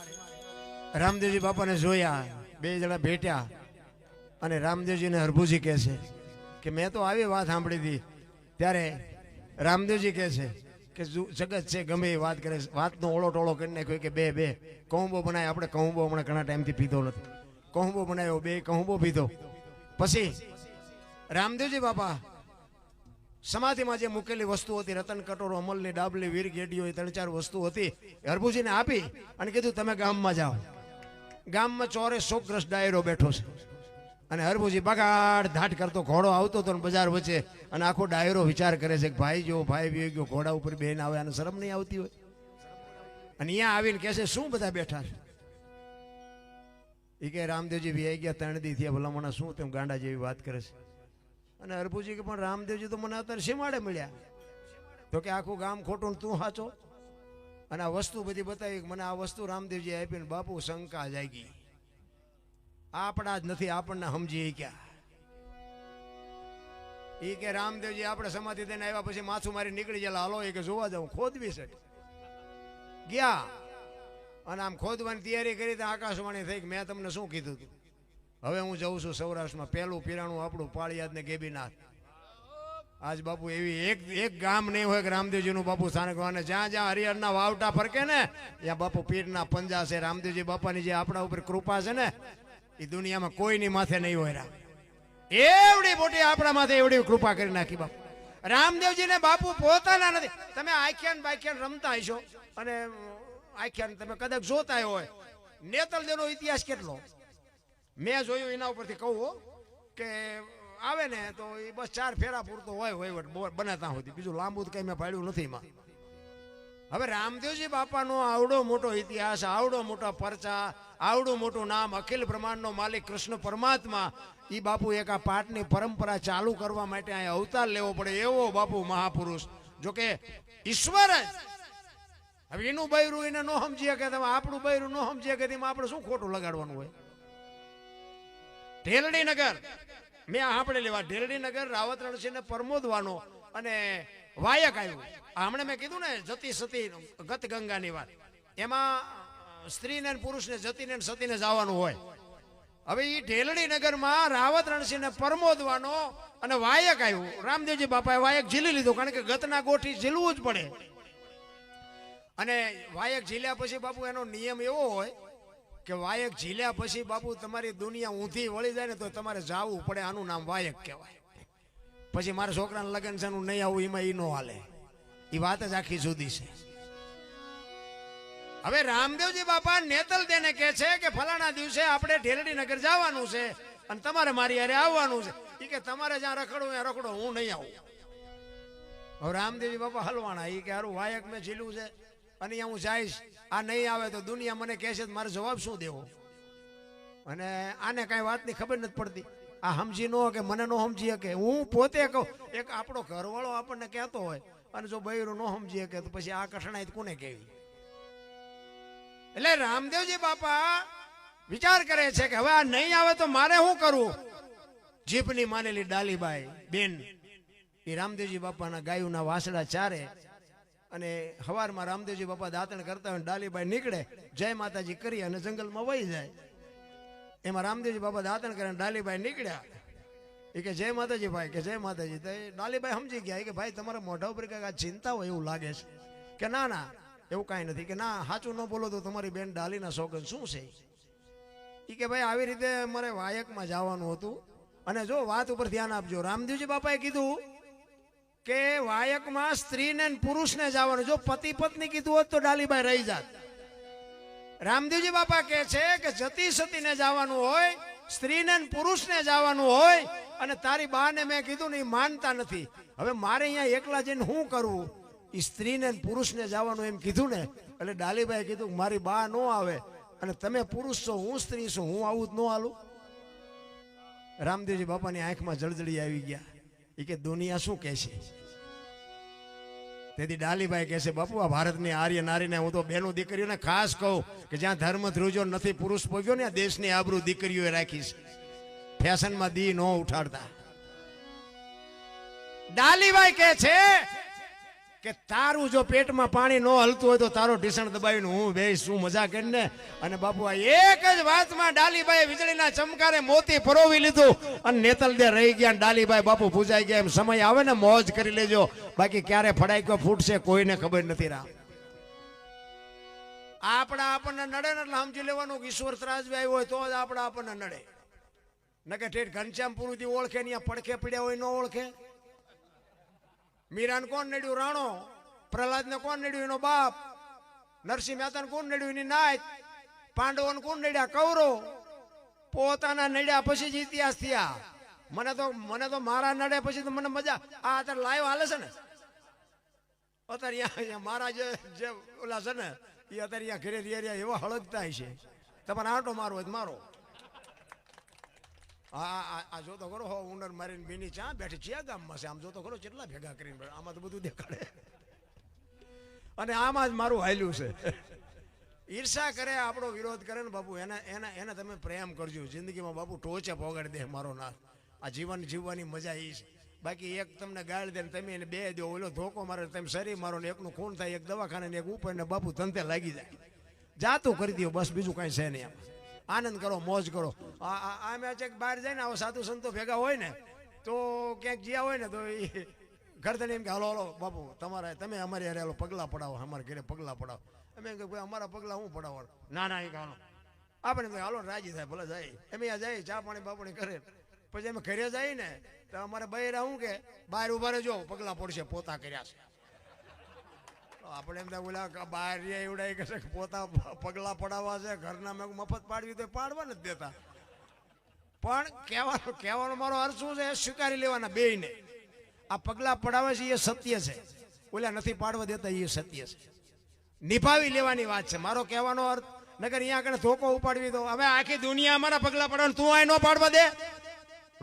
Speaker 1: રામદેવજી બાપાને જોયા, બે જણા ભેટ્યા, અને રામદેવજીને હરભુજી કહે છે કે મેં તો આવી વાત સાંભળી હતી. ત્યારે રામદેવજી કહે છે કે જગત છે ગમે એ વાત કરે, વાતનો ઓળો ટોળો કરી નાખ્યો કે બે કહુંબો બનાવ્યો. આપણે કહુંબો હમણાં ઘણા ટાઈમથી પીધો નથી, કહુંબો બનાવ્યો, બે કહુંબો પીધો. પછી રામદેવજી બાપા સમાધિમાં જે મૂકેલી વસ્તુ હતી, રતન કટોરો, અમલની ડાબલી, વીર ગેડીઓ, એ 3-4 વસ્તુ હતી, હરભુજીને આપી અને કીધું તમે ગામમાં જાઓ. ગામમાં ચોરે શોકગ્રસ્ત ડાયરો બેઠો છે, અને હરભુજી બગાડ ધાટ કરતો ઘોડો આવતો હતો બજાર વચ્ચે, અને આખો ડાયરો વિચાર કરે છે કે ભાઈ જો ભાઈ વી ગયો, ઘોડા ઉપર બેન આવે, અને શરમ નહીં આવતી હોય. અને અહીંયા આવીને કહે છે શું બધા બેઠા છે? એ કે રામદેવજી વી ગયા 3 દી થયા, ભલામણા શું તેમ ગાંડા જેવી વાત કરે છે. અને હરભુજી કે પણ રામદેવજી તો મને અત્યારે સીમાડે મળ્યા. તો કે આખું ગામ ખોટું ને તું સાચો. અને આ વસ્તુ બધી બતાવી, મને આ વસ્તુ રામદેવજી આપીને બાપુ શંકા જાગી, આપણા જ નથી, આપણને સમજી ક્યાં. એ કે રામદેવજી આપણે સમાધિ દઈને આવ્યા પછી માથું મારી નીકળી ગયેલા, હાલો એ કે જોવા જાઉં. ખોદવી છે ગયા, અને આમ ખોદવાની તૈયારી કરી તો આકાશવાણી થઈ કે મેં તમને શું કીધું હતું, હવે હું જઉં છું સૌરાષ્ટ્રમાં, પહેલું પીરાણું આપણું પાળિયાદ ને ગેબીનાથ. આજ બાપુ એવી એક ગામ નહીં હોય કે રામદેવજીનું બાપુ સ્થાનક હોય. જ્યાં જ્યાં હરિહરના વાવટા ફરકે ને ત્યાં બાપુ પીરના પંજા છે. રામદેવજી બાપાની જે આપણા ઉપર કૃપા છે ને, એ દુનિયામાં કોઈની માથે નહીં હોય. એવડી મોટી આપણા માથે એવડી કૃપા કરી નાખી બાપુ. રામદેવજીને બાપુ પોતાના નથી. તમે આખ્યાન બાખ્યાન રમતા હશો, અને આખ્યાન તમે કદાચ જોતા હોય. નેતલદેવનો ઇતિહાસ કેટલો મેં જોયું, એના ઉપરથી કહું કે આવે ને તો એ બસ 4 ફેરા પૂરતો હોય વહીવટ બને ત્યાં સુધી, બીજું લાંબુ કઈ મેં પાડ્યું નથી એમાં. હવે રામદેવજી બાપાનો આવડો મોટો ઇતિહાસ, આવડો મોટા પરચા, આવડું મોટું નામ, અખિલ બ્રહ્માંડનો માલિક કૃષ્ણ પરમાત્મા, એ બાપુ એક આ પાઠની પરંપરા ચાલુ કરવા માટે અહીંયા અવતાર લેવો પડે એવો બાપુ મહાપુરુષ. જોકે ઈશ્વર જ હવે એનું બૈરું એને ન સમજીએ કે તમે આપણું બૈરું ન સમજીએ કે તેમાં આપણે શું ખોટું લગાડવાનું હોય. ઢેલડી નગર મેં સાંભળેલી વાત, ઢેલડી નગર રાવત રણસિંહને પરમોદવાનો અને વાયક આવ્યું. હમણાં મેં કીધું ને જતી સતી ગત ગંગાની વાત, એમાં સ્ત્રીને પુરુષને જતીને સતીને જવાનું હોય. હવે એ ઢેલડી નગરમાં રાવત રણસિંહને પરમોદવાનો અને વાયક આવ્યું. રામદેવજી બાપાએ વાયક ઝીલી લીધું, કારણ કે ગતના ગોઠી ઝીલવું જ પડે. અને વાયક ઝીલ્યા પછી બાપુ એનો નિયમ એવો હોય કે વાયક ઝીલ્યા પછી બાપુ તમારી દુનિયા ઊંધી વળી જાય ને તો તમારે જાવું પડે. આનું નામ વાયક કહેવાય. પછી મારા છોકરાને લગ્ન છે નહીં આવું, એમાં ઈ નો હાલે. એ વાત જ આખી જુદી છે. હવે રામદેવજી બાપા નેતલ દેને કહે છે કે ફલાણા દિવસે આપણે ઢેલડી નગર જવાનું છે અને તમારે મારી હારે આવવાનું છે. એ કે તમારે જ્યાં રખડો ત્યાં રખડો, હું નહીં આવું. હવે રામદેવજી બાપા હલવાણા, એ કે હારું વાયક મેં ઝીલું છે અને અહીંયા હું જઈશ, આ નહીં આવે તો દુનિયા મને કહે છે મારે જવાબ શું દેવો. અને આને કાંઈ વાતની ખબર નથી પડતી. આ સમજી ન કે મને ન સમજી શકે. હું પોતે કહું, એક આપણો ઘરવાળો આપણને કહેતો હોય અને જો બૈરું ન સમજી શકે તો પછી આ કઠણાઈ કોને કહેવી. એટલે રામદેવજી બાપા વિચાર કરે છે કે હવે આ નહીં આવે તો મારે શું કરવું. જીભની માનેલી ડાલીબાઈ બેન એ રામદેવજી બાપાના ગાયુના વાસડા ચારે, અને સવારમાં રામદેવજી બાપા દાંતણ કરતા હોય, ડાલીબાઈ નીકળે જય માતાજી કરી અને જંગલમાં વહી જાય. એમાં રામદેવજી બાપા દાંતણ કરે, ડાલીબાઈ નીકળ્યા. એ કે જય માતાજી ભાઈ, કે જય માતાજી. તો ડાલીબાઈ સમજી ગયા કે ભાઈ તમારા મોઢા ઉપર કઈક આ ચિંતા હોય એવું લાગે છે. કે ના ના એવું કાંઈ નથી. કે ના સાચું ન બોલો તો તમારી બેન ડાલીના સોગન શું છે. એ કે ભાઈ આવી રીતે મારે વાયકમાં જવાનું હતું, અને જો વાત ઉપર ધ્યાન આપજો. રામદેવજી બાપાએ કીધું કે વાયકમાં સ્ત્રીને પુરુષને જવાનું. જો પતિ પત્ની કીધું હોત તો ડાલીબાઈ રહી જાત. રામદેવજી બાપા કહે છે કે જતી સતીને જવાનું હોય, સ્ત્રીને પુરુષને જવાનું હોય, અને તારી બાને મેં કીધું ને એ માનતા નથી. હવે મારે અહીંયા એકલા જઈને શું કરવું. એ સ્ત્રીને પુરુષને જવાનું એમ કીધું ને, એટલે ડાલીબાઈ કીધું મારી બા ન આવે અને તમે પુરુષ છો, હું સ્ત્રી છું, હું આવું જ ન હાલું. રામદેવજી બાપાની આંખમાં જળજળી આવી ગયા. એ કે દુનિયા શું કહેશે. તેથી ડાલીબાઈ કહે છે બાપુ આ ભારતની આર્ય નારીને હું તો બેનો દીકરીઓને ખાસ કહું કે જ્યાં ધર્મ ધ્રુજો નથી પુરુષ પોગ્યો ને, આ દેશની આબરૂ દીકરીઓએ રાખી છે. ફેશનમાં દી ન ઉઠાડતા. ડાલીબાઈ કહે છે કે તારું જો પેટમાં પાણી ન હલતું હોય તો તારો ઢીસણ દબાવીને હું બેસ શું મજા કરીને. અને બાપુ આ એક જ વાતમાં ડાલીભાઈ વીજળીના ચમકારે મોતી પરોવી લીધું અને નેતલ દે રહી ગયા. ડાલીભાઈ બાપુ પૂજાઈ ગયા. એમ સમય આવે ને મોજ કરી લેજો, બાકી ક્યારે ફડાઈ ફૂટશે કોઈને ખબર નથી. રામ આપણને નડે ને એટલે સમજી લેવાનું કે ઈશ્વર ત્રાજવી આવ્યો હોય તો જ આપણને નડે. નકે ઠેઠ ઘનશ્યામપુર થી ઓળખે ને પડખે પીડ્યા હોય ન ઓળખે. મીરાને કોણ નડ્યું? રાણો. પ્રહલાદ ને કોણ નડ્યું? એનો બાપ. નરસિંહ મહેતાને કોણ નડ્યું? એની નાત. પાંડવોને કોણ નડ્યા? કૌરવ. પોતાના નડ્યા પછી જ ઇતિહાસ થયા. મને તો મારા નડે પછી તો મને મજા. આ અત્યારે લાઈવ હાલે છે ને, અત્યારે મારા જે ઓલા છે ને એ અત્યારે ઘરે રહ્યા એવા હળગતા છે. તમારે આંટો મારો હોય મારો. આ જો તો ખરો હો ઉંદર મારીને બીની ચા બેઠી છે ગામમાં છે. આમ જો તો ખરો કેટલા ભેગા કરીને આમાં તો બધું દેખાડે. અને આમાં જ મારું હાલ્યું છે. ઈર્ષા કરે, આપણો વિરોધ કરે ને બાપુ એને તમે પ્રેમ કરજો. જિંદગીમાં બાપુ ટોચે પોગાડી દે મારો નાથ. આ જીવન જીવવાની મજા એ છે. બાકી એક તમને ગાળ દે ને તમે એને બે દો, ઓલો ધોકો મારે તમે શરીર મારો ને એકનું ખૂન થાય, એક દવાખાને ને એક ઉપર ને બાપુ ધંધે લાગી જાય. જાતું કરી દો બસ, બીજું કાંઈ છે નહીં. આનંદ કરો, મોજ કરો. આમે બહાર જાય ને આવો સાધુ સંતો ભેગા હોય ને તો ક્યાંક જ્યાં હોય ને તો એ ઘર તને એમ કે હાલો હાલો બાપુ તમે અમારી હારે હાલો પગલાં પડાવો, અમારા ઘરે પગલાં પડાવો. અમે એમ કે ભાઈ અમારા પગલાં હું પડાવવાનું? ના એ હાલો. આપણે હાલો રાજી થાય, ભલે જાય. એમ જાય ચા પાણી બાપણી કરે. પછી અમે ઘરે જાય ને તો અમારે બૈરા શું કે બહાર ઉભા રહેજો, પગલાં પડશે, પોતા કર્યા છે. આપણે એમ થાય ઓલા બહાર એવડા કહે કે પોતા પગલાં પડાવવા છે, ઘરના મેં મફત પાડવી તો પાડવા નથી દેતા. પણ કહેવાનો મારો અર્થ શું છે? સ્વીકારી લેવાના બેયને. આ પગલાં પડાવે છે એ સત્ય છે, ઓલા નથી પાડવા દેતા એ સત્ય છે. નિભાવી લેવાની વાત છે મારો કહેવાનો અર્થ. નગર અહીંયા આગળ ધોકો ઉપાડવી દો. હવે આખી દુનિયા અમારા પગલાં પડવાનું, તું અહીં ન પાડવા દે.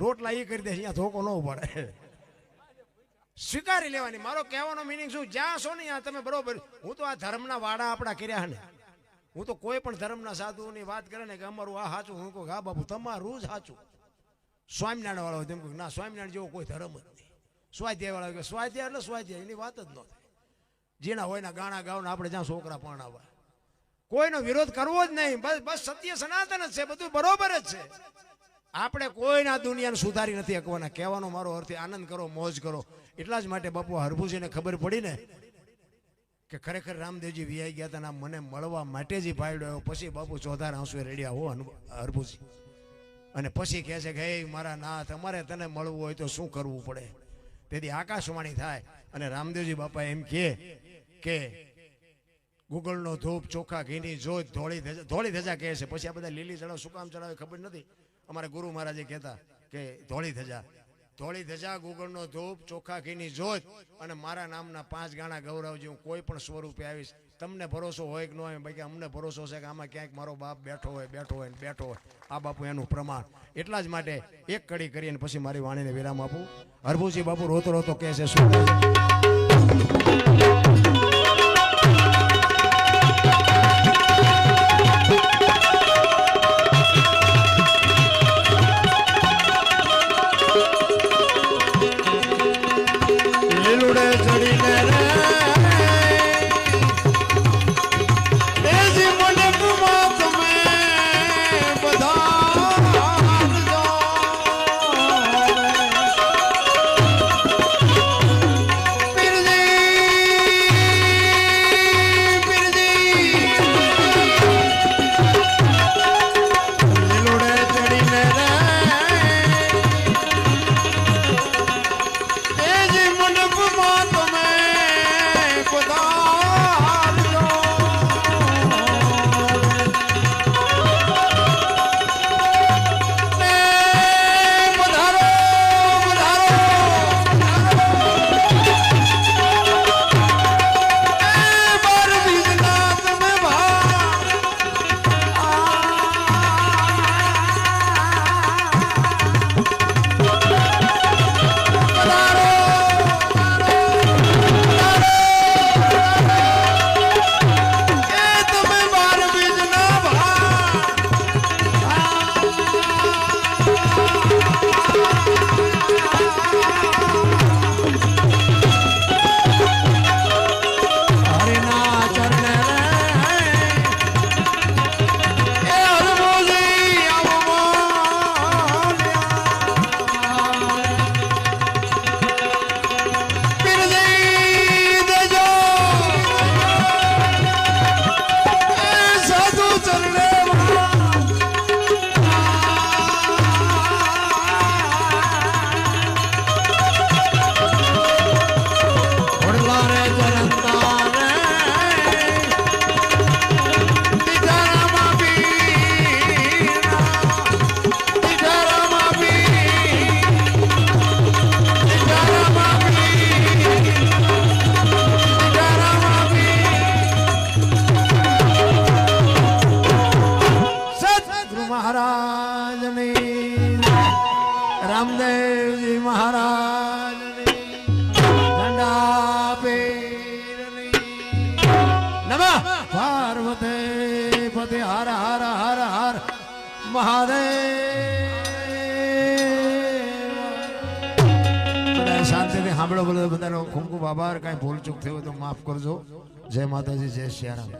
Speaker 1: રોટલા એ કરી દે, અહીંયા ધોકો ન ઉપાડે. સ્વીકારી લેવાની. મારો કહેવાનો મિનિંગ શું? જ્યાં છો ને ત્યાં તમે બરોબર. હું તો આ ધર્મના વાડા આપણા કર્યા ને, હું તો કોઈ પણ ધર્મના સાધુની વાત કરે ને કે અમારું આ સાચું, હું કહું હા બાપુ તમારું જ સાચું. સ્વામિનારાયણ વાળા હોય તેમ કહું ના, સ્વામિનારાયણ જેવો કોઈ ધર્મ જ નહીં. સ્વાધ્યાય વાળા કે સ્વાધ્યાય એટલે સ્વાધ્યાય, એની વાત જ ન થાય. જેના હોય ને ગાણા ગાવ ને આપણે જ્યાં છોકરા પરણાવવા, કોઈનો વિરોધ કરવો જ નહીં. બસ સત્ય સનાતન જ છે, બધું બરોબર જ છે. આપણે કોઈના દુનિયાને સુધારી નથી શકવાના. કહેવાનો મારો અર્થ આનંદ કરો, મોજ કરો. એટલા જ માટે બાપુ હરભુજીને ખબર પડી ને કે ખરેખર રામદેવજી વિયાઈ ગયા હતા, મને મળવા માટે જ ભાડ્યો. પછી બાપુ ચોધાર આંસુએ રેડ્યા હો હરભુજી. અને પછી કહે છે કે હે મારા નાથ, અમારે તને મળવું હોય તો શું કરવું પડે? તેથી આકાશવાણી થાય અને રામદેવજી બાપા એમ કે ગુગળનો ધૂપ, ચોખા ઘીની જોત, ધોળી ધજા કહે છે. પછી આ બધા લીલી ચડાવ શું કામ ચડાવે ખબર નથી. અમારા ગુરુ મહારાજે કહેતા કે ધોળી ધજા, ગુગળનો ધૂપ, ચોખા ઘીની જોત અને મારા નામના 5 ગાણા ગૌરવજી. હું કોઈ પણ સ્વરૂપે આવીશ. તમને ભરોસો હોય કે ન હોય, બાકી અમને ભરોસો છે કે આમાં ક્યાંક મારો બાપ બેઠો હોય. આ બાપુ એનું પ્રમાણ. એટલા જ માટે એક કડી કરીને પછી મારી વાણીને વિરામ આપું. હરભુજી બાપુ રોતો રોતો કહે છે શું રામદેવજી મહારાજની ઝંડા પીરની નમઃ પાર્વતી પતિ હર હર હર હર મહાદેવ. બધા શાંતિથી સાંભળો બોલો. બધાનો ખૂબ ખૂબ આભાર. કાંઈ ભૂલ ચૂક થયું તો માફ કરજો. જય માતાજી, જય સિયારામ.